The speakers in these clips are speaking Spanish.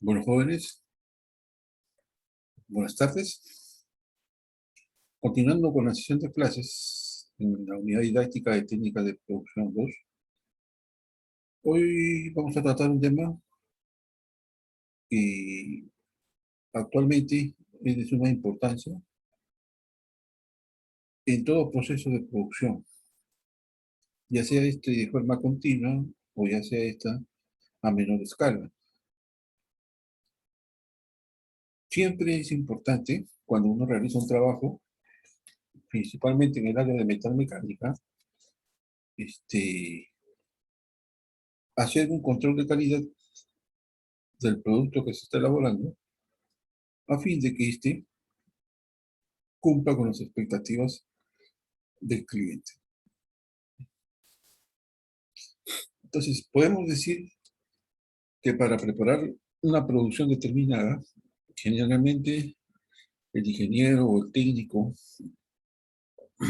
Bueno, jóvenes, buenas tardes. Continuando con la sesión de clases en la unidad didáctica de técnicas de producción 2, hoy vamos a tratar un tema que actualmente es de suma importancia en todo proceso de producción, ya sea este de forma continua o ya sea esta a menor escala. Siempre es importante, cuando uno realiza un trabajo, principalmente en el área de metalmecánica, hacer un control de calidad del producto que se está elaborando, a fin de que éste cumpla con las expectativas del cliente. Entonces, podemos decir que para preparar una producción determinada, generalmente el ingeniero o el técnico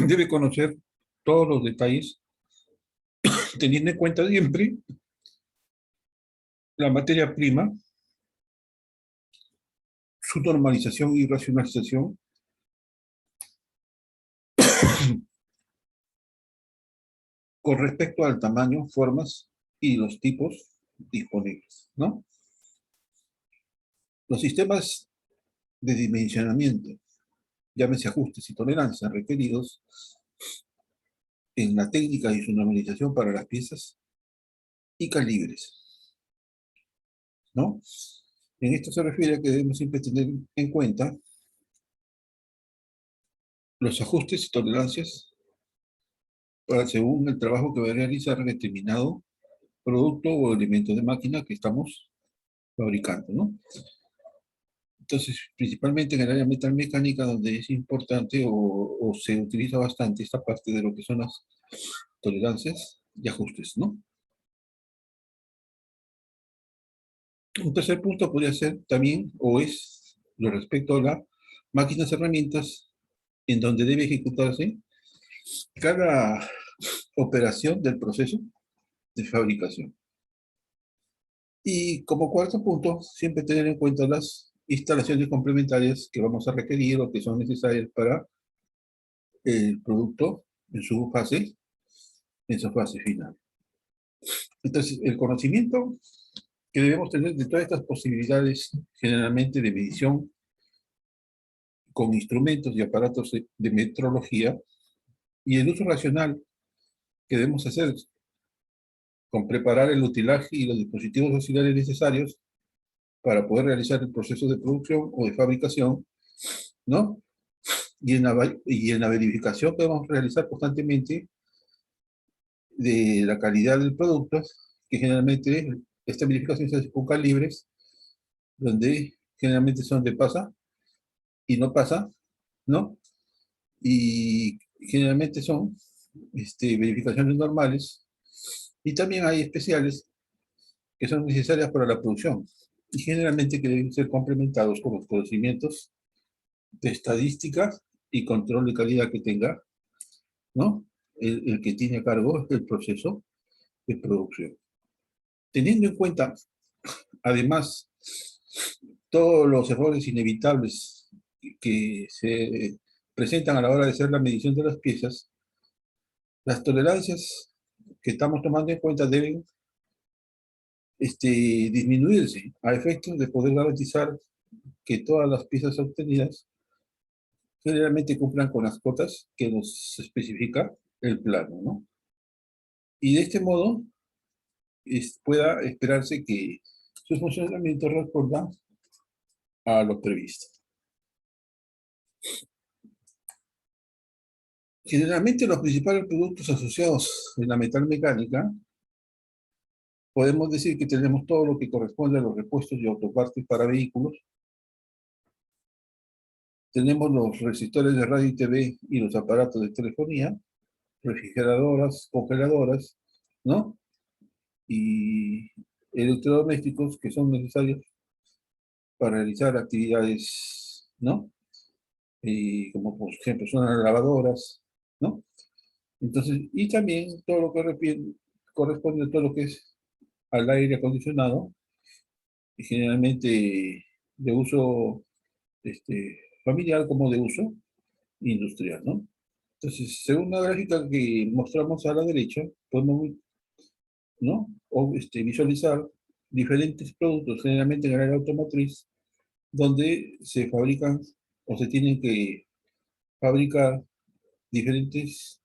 debe conocer todos los detalles, teniendo en cuenta siempre la materia prima, su normalización y racionalización, con respecto al tamaño, formas y los tipos disponibles, ¿no? Los sistemas de dimensionamiento, llámese ajustes y tolerancias requeridos en la técnica y su normalización para las piezas y calibres, ¿no? En esto se refiere a que debemos siempre tener en cuenta los ajustes y tolerancias para según el trabajo que va a realizar determinado producto o elemento de máquina que estamos fabricando, ¿no? Entonces, principalmente en el área metalmecánica, donde es importante o se utiliza bastante esta parte de lo que son las tolerancias y ajustes, ¿no? Un tercer punto podría ser también, o es, lo respecto a las máquinas herramientas, en donde debe ejecutarse cada operación del proceso de fabricación. Y como cuarto punto, siempre tener en cuenta las instalaciones complementarias que vamos a requerir o que son necesarias para el producto en su fase final. Entonces, el conocimiento que debemos tener de todas estas posibilidades, generalmente de medición con instrumentos y aparatos de metrología, y el uso racional que debemos hacer con preparar el utilaje y los dispositivos auxiliares necesarios para poder realizar el proceso de producción o de fabricación, ¿no? Y en la verificación que vamos a realizar constantemente de la calidad del producto, que generalmente esta verificación se hace con calibres, donde generalmente son de pasa y no pasa, ¿no? Y generalmente son verificaciones normales, y también hay especiales que son necesarias para la producción, y generalmente que deben ser complementados con los conocimientos de estadística y control de calidad que tenga, ¿no? El que tiene a cargo el proceso de producción. Teniendo en cuenta, además, todos los errores inevitables que se presentan a la hora de hacer la medición de las piezas, las tolerancias que estamos tomando en cuenta deben disminuirse a efectos de poder garantizar que todas las piezas obtenidas generalmente cumplan con las cotas que nos especifica el plano, ¿no? Y de este modo pueda esperarse que su funcionamiento responda a lo previsto. Generalmente los principales productos asociados en la metalmecánica, podemos decir que tenemos todo lo que corresponde a los repuestos y autopartes para vehículos. Tenemos los resistores de radio y TV y los aparatos de telefonía, refrigeradoras, congeladoras, ¿no? Y electrodomésticos que son necesarios para realizar actividades, ¿no? Como por ejemplo son las lavadoras, ¿no? Entonces, y también todo lo que corresponde a todo lo que es al aire acondicionado generalmente de uso familiar como de uso industrial, ¿no? Entonces, según la gráfica que mostramos a la derecha, podemos, ¿no? Visualizar diferentes productos, generalmente en el área automotriz, donde se fabrican o se tienen que fabricar diferentes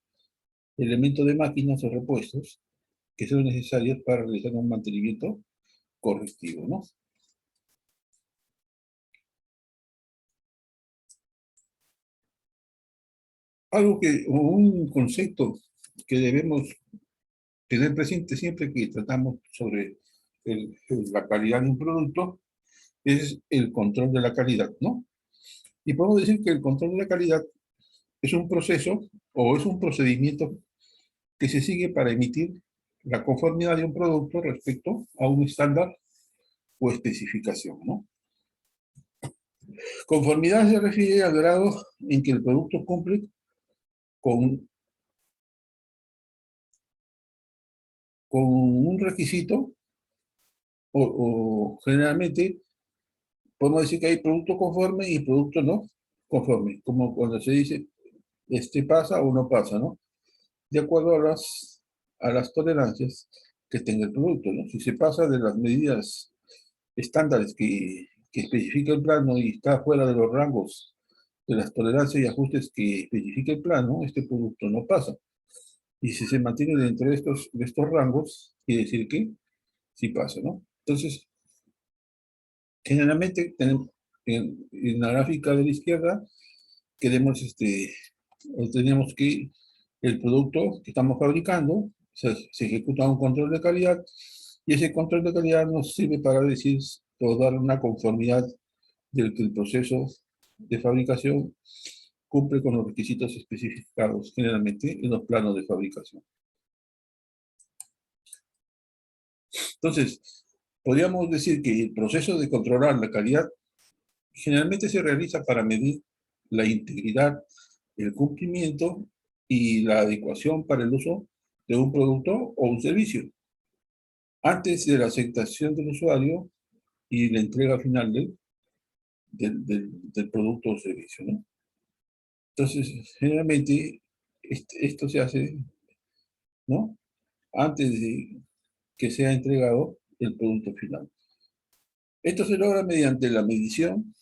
elementos de máquinas o repuestos que son necesarios para realizar un mantenimiento correctivo, ¿no? Un concepto que debemos tener presente siempre que tratamos sobre la calidad de un producto es el control de la calidad, ¿no? Y podemos decir que el control de la calidad es un proceso o es un procedimiento que se sigue para emitir la conformidad de un producto respecto a un estándar o especificación, ¿no? Conformidad se refiere al grado en que el producto cumple con, con un requisito o generalmente podemos decir que hay producto conforme y producto no conforme, como cuando se dice pasa o no pasa, ¿no? De acuerdo a las tolerancias que tenga el producto, ¿no? Si se pasa de las medidas estándares que especifica el plano y está fuera de los rangos de las tolerancias y ajustes que especifica el plano, este producto no pasa. Y si se mantiene dentro de estos rangos, quiere decir que sí pasa, ¿no? Entonces, generalmente en la gráfica de la izquierda queremos, tenemos que el producto que estamos fabricando se ejecuta un control de calidad y ese control de calidad nos sirve para decir o dar una conformidad del que el proceso de fabricación cumple con los requisitos especificados generalmente en los planos de fabricación. Entonces, podríamos decir que el proceso de controlar la calidad generalmente se realiza para medir la integridad, el cumplimiento y la adecuación para el uso de un producto o un servicio, antes de la aceptación del usuario y la entrega final del producto o servicio, ¿no? Entonces, generalmente esto se hace, ¿no? Antes de que sea entregado el producto final. Esto se logra mediante la medición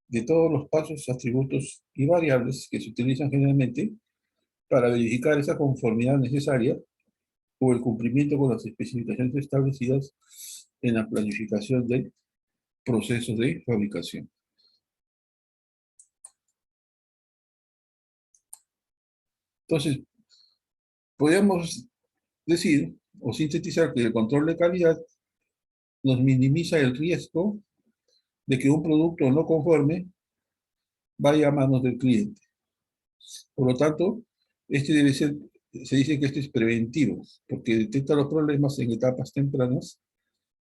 de todos los pasos, atributos y variables que se utilizan generalmente para verificar esa conformidad necesaria o el cumplimiento con las especificaciones establecidas en la planificación del proceso de fabricación. Entonces, podríamos decir o sintetizar que el control de calidad nos minimiza el riesgo de que un producto no conforme vaya a manos del cliente. Por lo tanto, se dice que este es preventivo, porque detecta los problemas en etapas tempranas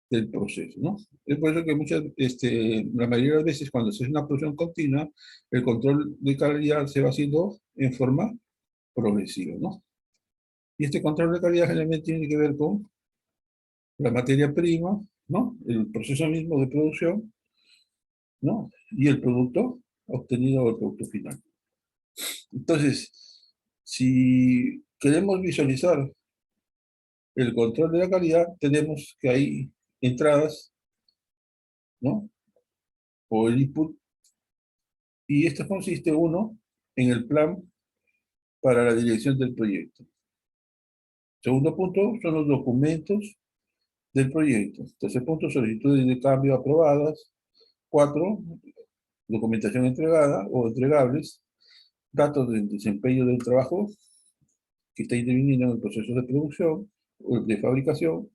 del proceso, ¿no? Es por eso que la mayoría de las veces cuando se hace una producción continua, el control de calidad se va haciendo en forma progresiva, ¿no? Y este control de calidad generalmente tiene que ver con la materia prima, ¿no? El proceso mismo de producción, ¿no? Y el producto obtenido o el producto final. Entonces, si queremos visualizar el control de la calidad, tenemos que hay entradas, ¿no? O el input, y esto consiste, uno, en el plan para la dirección del proyecto. Segundo punto son los documentos del proyecto. Tercer punto, solicitudes de cambio aprobadas. Cuatro, documentación entregada o entregables. Datos del desempeño del trabajo que está interviniendo en el proceso de producción o de fabricación.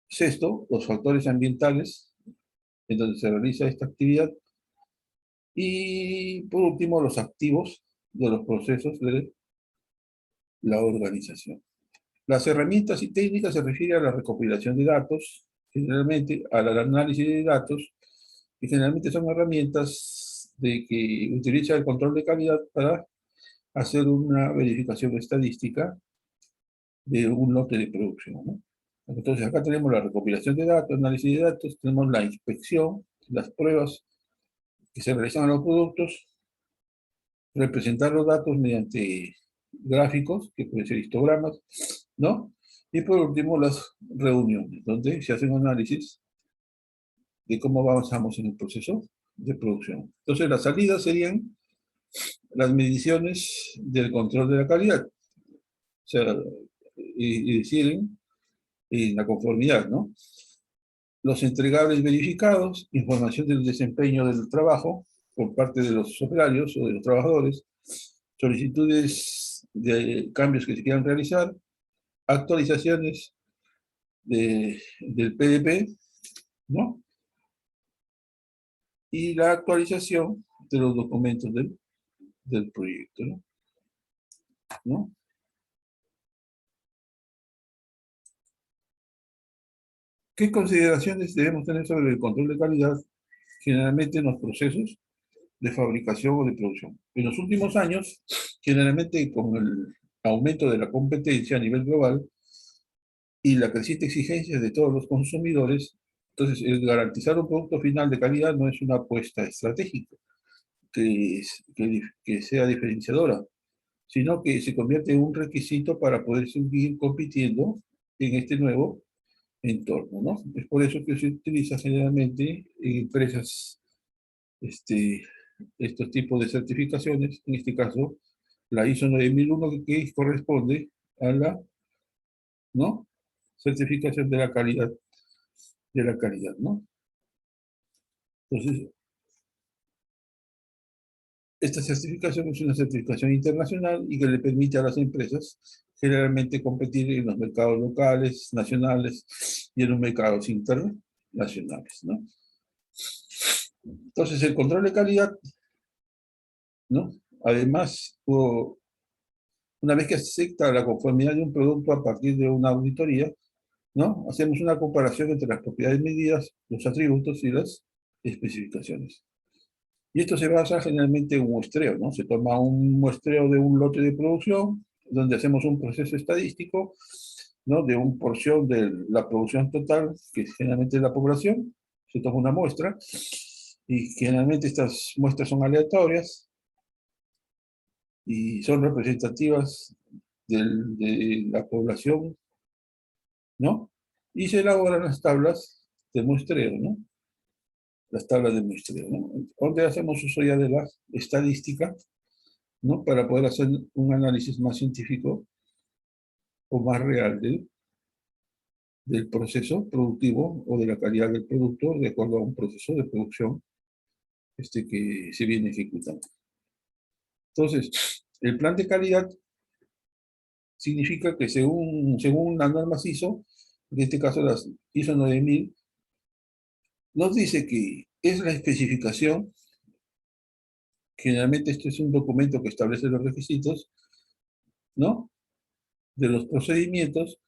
Sexto, los factores ambientales en donde se realiza esta actividad. Y por último, los activos de los procesos de la organización. Las herramientas y técnicas se refieren a la recopilación de datos, generalmente al análisis de datos, y generalmente son herramientas que utiliza el control de calidad para hacer una verificación estadística de un lote de producción, ¿no? Entonces acá tenemos la recopilación de datos, análisis de datos, tenemos la inspección, las pruebas que se realizan a los productos, representar los datos mediante gráficos, que pueden ser histogramas, ¿no? Y por último, las reuniones, donde se hace un análisis de cómo avanzamos en el proceso de producción. Entonces, las salidas serían las mediciones del control de la calidad, o sea, y deciden en la conformidad, ¿no? Los entregables verificados, información del desempeño del trabajo por parte de los operarios o de los trabajadores, solicitudes de cambios que se quieran realizar, actualizaciones del PDP, ¿no? Y la actualización de los documentos del proyecto, ¿no? ¿No? ¿Qué consideraciones debemos tener sobre el control de calidad generalmente en los procesos de fabricación o de producción? En los últimos años, generalmente con el aumento de la competencia a nivel global y la creciente exigencia de todos los consumidores, entonces el garantizar un producto final de calidad no es una apuesta estratégica que sea diferenciadora, sino que se convierte en un requisito para poder seguir compitiendo en este nuevo entorno, ¿no? Es por eso que se utiliza generalmente en empresas estos tipos de certificaciones, en este caso la ISO 9001 que corresponde a la, ¿no? Certificación de la calidad, ¿no? Entonces, esta certificación es una certificación internacional y que le permite a las empresas generalmente competir en los mercados locales, nacionales y en los mercados internacionales, ¿no? Entonces, el control de calidad, ¿no? Además, una vez que se acepta la conformidad de un producto a partir de una auditoría, ¿no? Hacemos una comparación entre las propiedades medidas, los atributos y las especificaciones. Y esto se basa generalmente en un muestreo, ¿no? Se toma un muestreo de un lote de producción, donde hacemos un proceso estadístico, ¿no? De una porción de la producción total, que generalmente es la población, se toma una muestra, y generalmente estas muestras son aleatorias y son representativas de la población, ¿no? Y se elaboran las tablas de muestreo, ¿no? Las tablas de muestreo, ¿no? Donde hacemos uso ya de la estadística, ¿no? Para poder hacer un análisis más científico o más real del proceso productivo o de la calidad del producto de acuerdo a un proceso de producción que se viene ejecutando. Entonces, el plan de calidad significa que según las normas ISO, en este caso las ISO 9000, nos dice que es la especificación, generalmente esto es un documento que establece los requisitos, ¿no? De los procedimientos,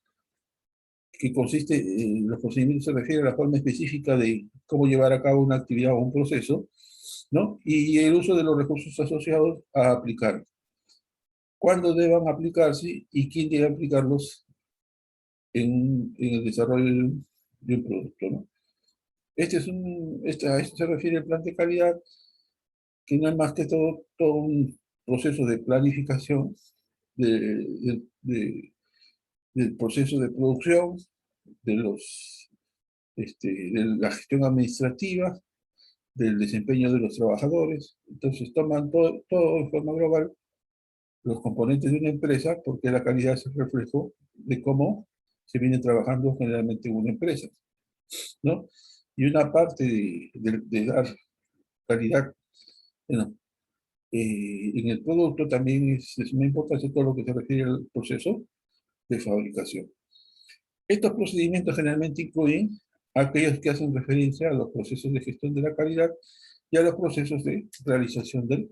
que consiste, los procedimientos se refiere a la forma específica de cómo llevar a cabo una actividad o un proceso, ¿no? Y el uso de los recursos asociados a aplicar. ¿Cuándo deban aplicarse y quién debe aplicarlos en el desarrollo de un producto, ¿no? A esto se refiere el plan de calidad, que no es más que todo un proceso de planificación del proceso de producción, de de la gestión administrativa, del desempeño de los trabajadores. Entonces toman todo en forma global los componentes de una empresa, porque la calidad es el reflejo de cómo se viene trabajando generalmente en una empresa, ¿no? Y una parte de dar calidad, bueno, en el producto también es muy importante todo lo que se refiere al proceso de fabricación. Estos procedimientos generalmente incluyen aquellos que hacen referencia a los procesos de gestión de la calidad y a los procesos de realización del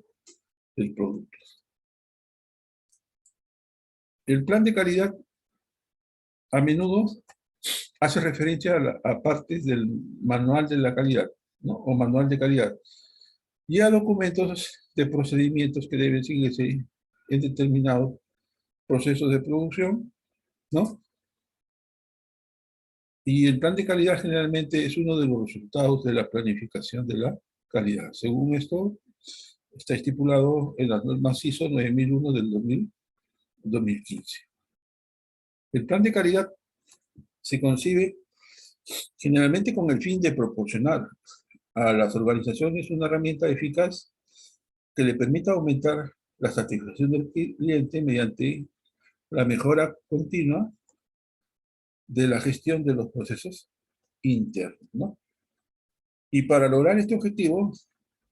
producto. El plan de calidad a menudo hace referencia a partes del manual de la calidad, ¿no? O manual de calidad, y a documentos de procedimientos que deben seguirse en determinados procesos de producción, ¿no? Y el plan de calidad generalmente es uno de los resultados de la planificación de la calidad. Según esto, está estipulado en las normas ISO 9001 del 2015. El plan de calidad se concibe generalmente con el fin de proporcionar a las organizaciones una herramienta eficaz que le permita aumentar la satisfacción del cliente mediante la mejora continua de la gestión de los procesos internos, ¿no? Y para lograr este objetivo,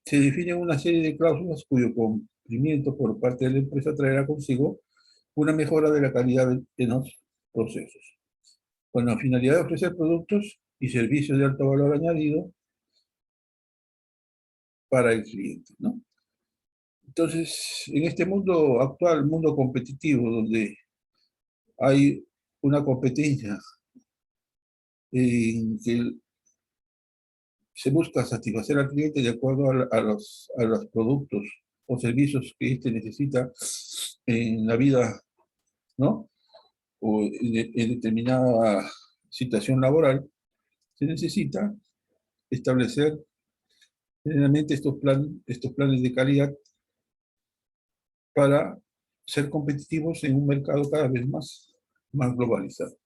se definen una serie de cláusulas cuyo cumplimiento por parte de la empresa traerá consigo una mejora de la calidad de los procesos, con la finalidad de ofrecer productos y servicios de alto valor añadido para el cliente, ¿no? Entonces, en este mundo actual, mundo competitivo, donde hay una competencia en que se busca satisfacer al cliente de acuerdo a los productos o servicios que éste necesita en la vida, ¿no? O en determinada situación laboral, se necesita establecer generalmente estos planes de calidad para ser competitivos en un mercado cada vez más globalizado.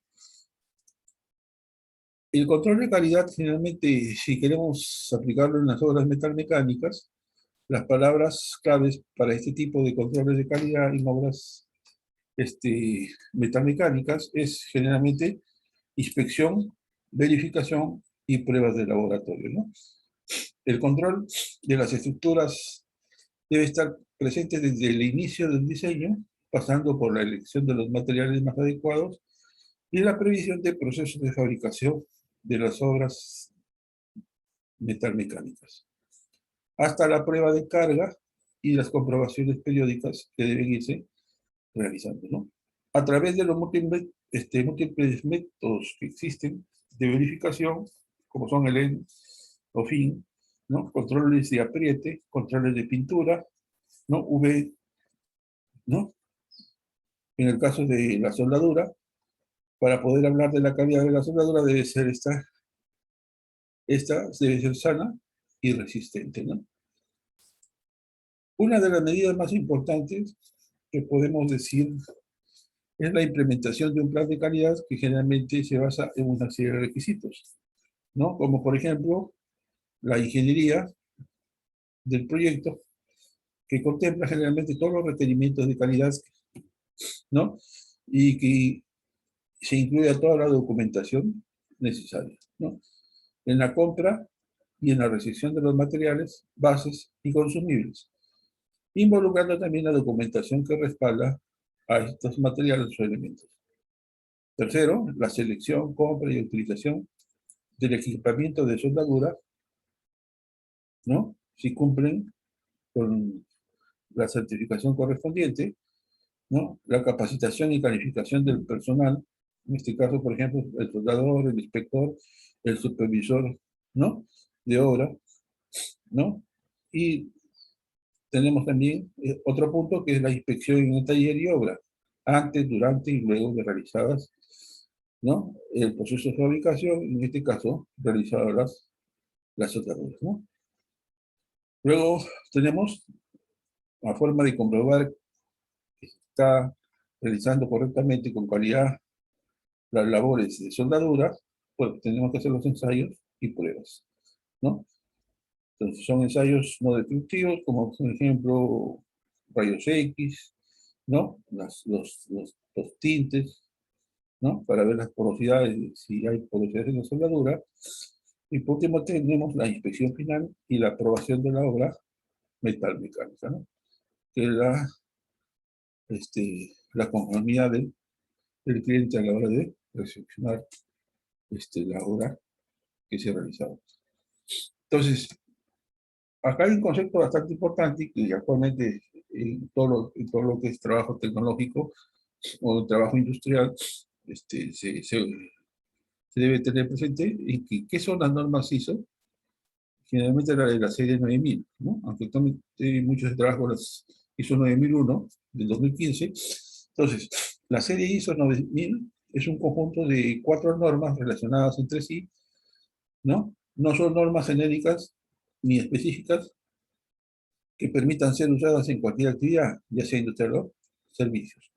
El control de calidad, generalmente, si queremos aplicarlo en las obras metalmecánicas, las palabras claves para este tipo de controles de calidad en obras metalmecánicas es generalmente inspección, verificación y pruebas de laboratorio, ¿no? El control de las estructuras debe estar presente desde el inicio del diseño, pasando por la elección de los materiales más adecuados y la previsión de procesos de fabricación de las obras metalmecánicas, hasta la prueba de carga y las comprobaciones periódicas que deben irse realizando, ¿no? A través de los múltiples métodos que existen de verificación, como son el EN o FIN, ¿no? Controles de apriete, controles de pintura, ¿no? UV, ¿no? En el caso de la soldadura, para poder hablar de la calidad de la soldadura debe ser esta debe ser sana y resistente, ¿no? Una de las medidas más importantes que podemos decir es la implementación de un plan de calidad que generalmente se basa en una serie de requisitos, ¿no? Como por ejemplo, la ingeniería del proyecto, que contempla generalmente todos los requerimientos de calidad, ¿no? Y que se incluye toda la documentación necesaria, ¿no? En la compra y en la recepción de los materiales, bases y consumibles, involucrando también la documentación que respalda a estos materiales o elementos. Tercero, la selección, compra y utilización del equipamiento de soldadura, ¿no? Si cumplen con la certificación correspondiente, ¿no? La capacitación y calificación del personal, en este caso, por ejemplo, el soldador, el inspector, el supervisor, ¿no? De obra, ¿no? Y tenemos también otro punto que es la inspección en el taller y obra, antes, durante y luego de realizadas, ¿no? El proceso de fabricación, en este caso, realizadas las soldaduras, ¿no? Luego tenemos la forma de comprobar que está realizando correctamente con calidad las labores de soldadura, pues tenemos que hacer los ensayos y pruebas, ¿no? Entonces son ensayos no destructivos, como por ejemplo rayos X, ¿no? Los tintes, ¿no? Para ver las porosidades, si hay porosidades en la soldadura. Y por último tenemos la inspección final y la aprobación de la obra metalmecánica, ¿no? Que es la conformidad del cliente a la hora de recepcionar la obra que se ha realizado. Entonces, acá hay un concepto bastante importante que actualmente en todo lo que es trabajo tecnológico o trabajo industrial se debe tener presente en que, ¿qué son las normas ISO? Generalmente la serie 9000, ¿no? Aunque también muchos trabajos las ISO 9001 del 2015. Entonces, la serie ISO 9000 es un conjunto de 4 normas relacionadas entre sí, ¿no? No son normas genéricas ni específicas que permitan ser usadas en cualquier actividad, ya sea industrial o servicios.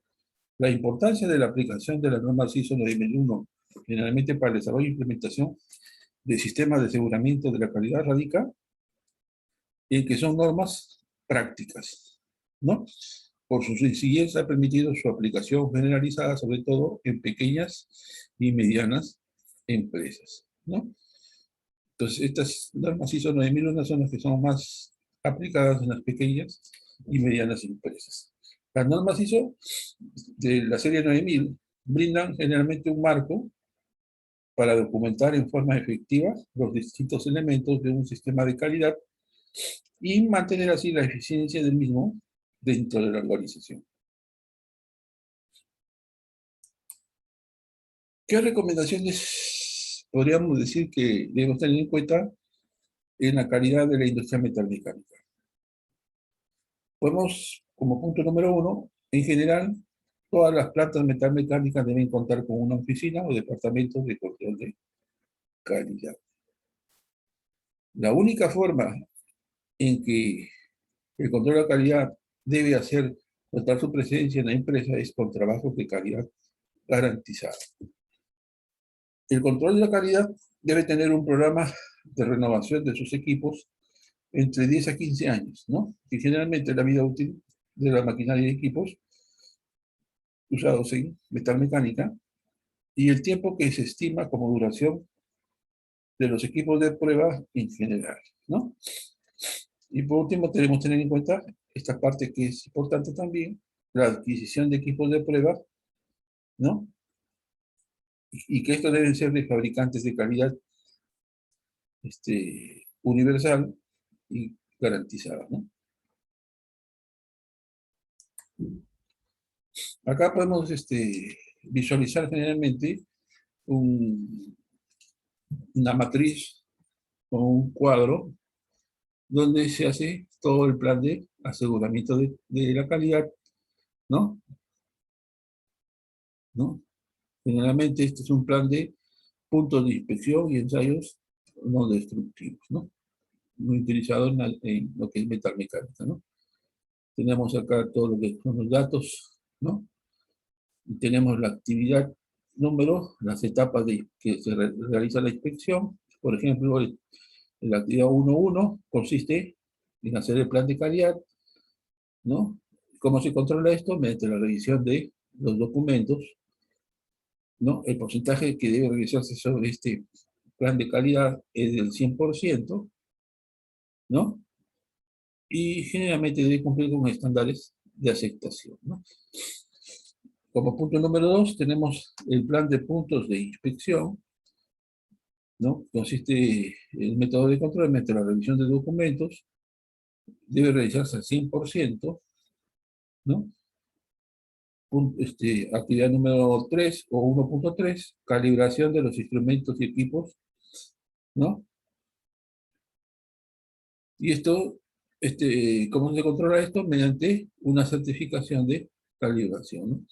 La importancia de la aplicación de la norma ISO 9001, generalmente para el desarrollo e implementación de sistemas de aseguramiento de la calidad, radica en que son normas prácticas, ¿no? Por su sencillez ha permitido su aplicación generalizada, sobre todo en pequeñas y medianas empresas, ¿no? Entonces, estas normas ISO 9001 son las que son más aplicadas en las pequeñas y medianas empresas. Las normas ISO de la serie 9000 brindan generalmente un marco para documentar en forma efectiva los distintos elementos de un sistema de calidad y mantener así la eficiencia del mismo dentro de la organización. ¿Qué recomendaciones podríamos decir que debemos tener en cuenta en la calidad de la industria metalmecánica? Podemos, como punto número 1, en general, todas las plantas metalmecánicas deben contar con una oficina o departamento de control de calidad. La única forma en que el control de calidad debe hacer notar su presencia en la empresa es con trabajos de calidad garantizado. El control de la calidad debe tener un programa de renovación de sus equipos entre 10 a 15 años, ¿no? Y generalmente la vida útil de la maquinaria y equipos usados en metalmecánica y el tiempo que se estima como duración de los equipos de prueba en general, ¿no? Y por último, tenemos que tener en cuenta esta parte que es importante también, la adquisición de equipos de prueba, ¿no? Y que estos deben ser de fabricantes de calidad universal y garantizada, ¿no? Acá podemos visualizar generalmente una matriz o un cuadro donde se hace todo el plan de aseguramiento de la calidad, ¿no? ¿No? Generalmente este es un plan de puntos de inspección y ensayos no destructivos, ¿no? Muy utilizado en lo que es metalmecánica, ¿no? Tenemos acá todo lo que son los datos, ¿no? Y tenemos la actividad número, las etapas que se realiza la inspección. Por ejemplo, la actividad 1.1 consiste en hacer el plan de calidad, ¿no? ¿Cómo se controla esto? Mediante la revisión de los documentos, ¿no? El porcentaje que debe realizarse sobre este plan de calidad es del 100%, ¿no? Y generalmente debe cumplir con estándares de aceptación, ¿no? Como punto número 2 tenemos el plan de puntos de inspección, ¿no? Consiste el método de control mediante la revisión de documentos, debe realizarse al 100%, ¿no? Actividad número 3 o 1.3, calibración de los instrumentos y equipos, ¿no? Y esto, ¿cómo se controla esto? Mediante una certificación de calibración, ¿no?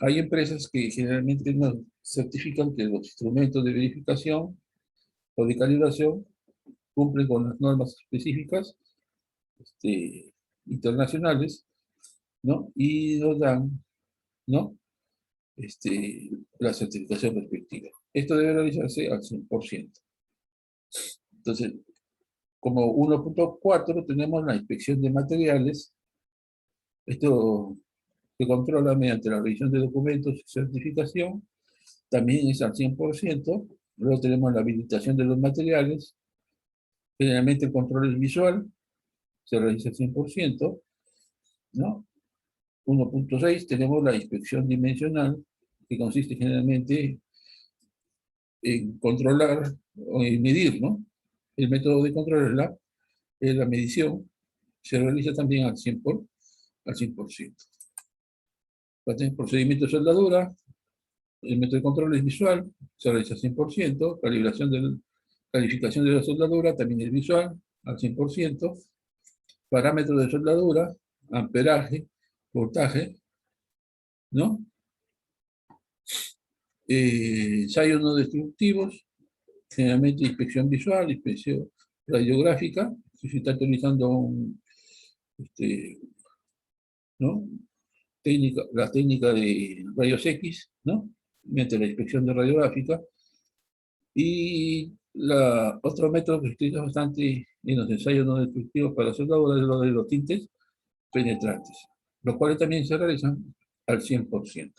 Hay empresas que generalmente nos certifican que los instrumentos de verificación o de calibración cumplen con las normas específicas internacionales, ¿no? Y nos dan, ¿no? La certificación respectiva. Esto debe realizarse al 100%. Entonces, como 1.4 tenemos la inspección de materiales. Esto se controla mediante la revisión de documentos y certificación. También es al 100%. Luego tenemos la habilitación de los materiales. Generalmente el control es visual. Se realiza al 100%, ¿no? 1.6 tenemos la inspección dimensional, que consiste generalmente en controlar o en medir, ¿no? El método de control es la medición, se realiza también al 100%. El procedimiento de soldadura, el método de control es visual, se realiza al 100%, calificación de la soldadura también es visual, al 100%, parámetros de soldadura, amperaje, voltaje, ¿no? ensayos no destructivos, generalmente inspección visual, inspección radiográfica, si se está utilizando ¿no? La técnica de rayos X, ¿no? Mediante la inspección de radiográfica. Y otro método que se utiliza bastante en los ensayos no destructivos para hacer labor es lo de los tintes penetrantes, los cuales también se realizan al 100%,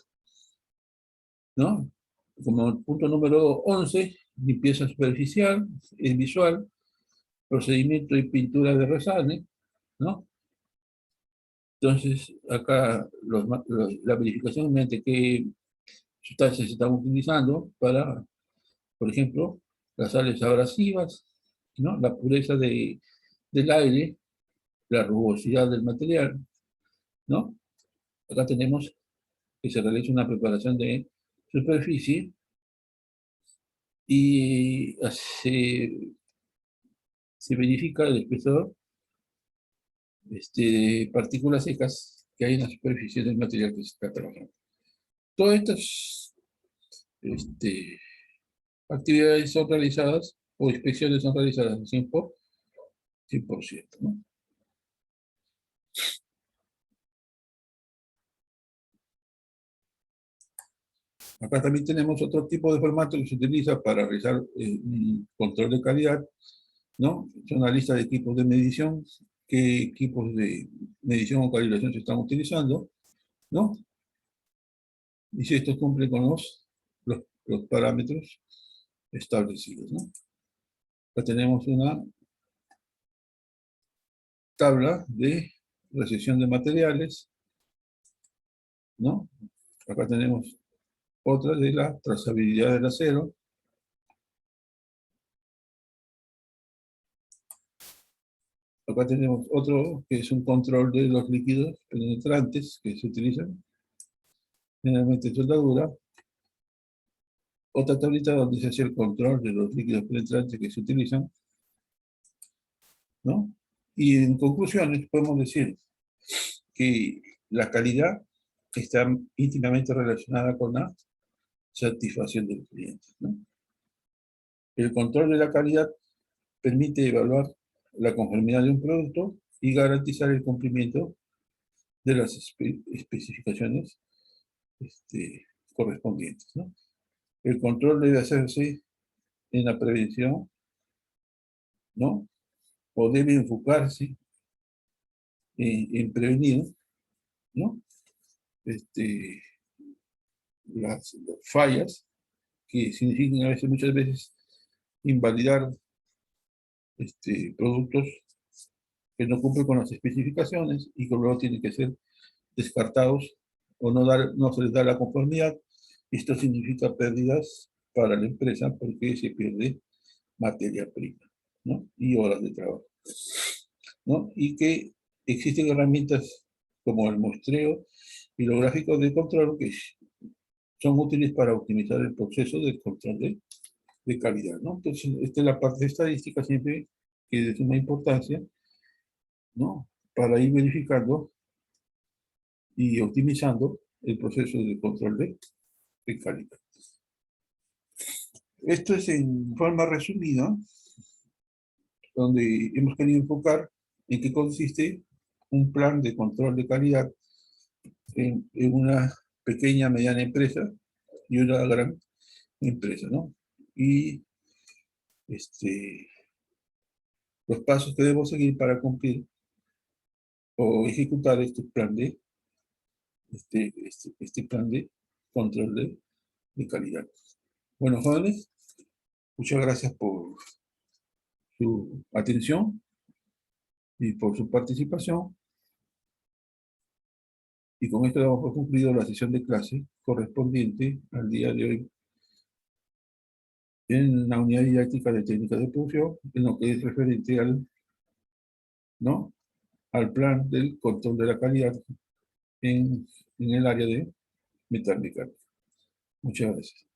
¿no? Como punto número 11, limpieza superficial, es visual, procedimiento y pintura de resale, ¿no? Entonces, acá la verificación mediante qué sustancias se están utilizando para, por ejemplo, las sales abrasivas, ¿no? La pureza del aire, la rugosidad del material, ¿no? Acá tenemos que se realiza una preparación de superficie y se verifica el espesor de partículas secas que hay en la superficie del material que se está trabajando. Todas estas actividades son realizadas o inspecciones son realizadas al 100%, ¿no? Acá también tenemos otro tipo de formato que se utiliza para realizar un control de calidad, ¿no? Es una lista de equipos de medición, qué equipos de medición o calibración se están utilizando, ¿no? Y si estos cumplen con los parámetros establecidos, ¿no? Acá tenemos una tabla de recepción de materiales, ¿no? Acá tenemos otra de la trazabilidad del acero. Acá tenemos otro que es un control de los líquidos penetrantes que se utilizan generalmente en soldadura. Otra tablita donde se hace el control de los líquidos penetrantes que se utilizan, ¿no? Y en conclusiones podemos decir que la calidad está íntimamente relacionada con la satisfacción del cliente, ¿no? El control de la calidad permite evaluar la conformidad de un producto y garantizar el cumplimiento de las especificaciones correspondientes, ¿no? El control debe hacerse en la prevención, ¿no? O debe enfocarse en prevenir, ¿no? Las fallas que significan muchas veces invalidar productos que no cumplen con las especificaciones y que luego tienen que ser descartados o no se les da la conformidad. Esto significa pérdidas para la empresa porque se pierde materia prima, ¿no? Y horas de trabajo, ¿no? Y que existen herramientas como el muestreo y los gráficos de control que son útiles para optimizar el proceso de control de calidad, ¿no? Entonces, esta es la parte de estadística siempre que es de suma importancia, ¿no? Para ir verificando y optimizando el proceso de control de calidad. Esto es en forma resumida, donde hemos querido enfocar en qué consiste un plan de control de calidad en una pequeña, mediana empresa y una gran empresa, ¿no? Y los pasos que debemos seguir para cumplir o ejecutar este plan de control de calidad. Bueno, jóvenes, muchas gracias por su atención y por su participación. Y con esto damos por concluido la sesión de clase correspondiente al día de hoy en la unidad didáctica de técnicas de producción, en lo que es referente ¿no? al plan del control de la calidad en el área de metal mecánica. Muchas gracias.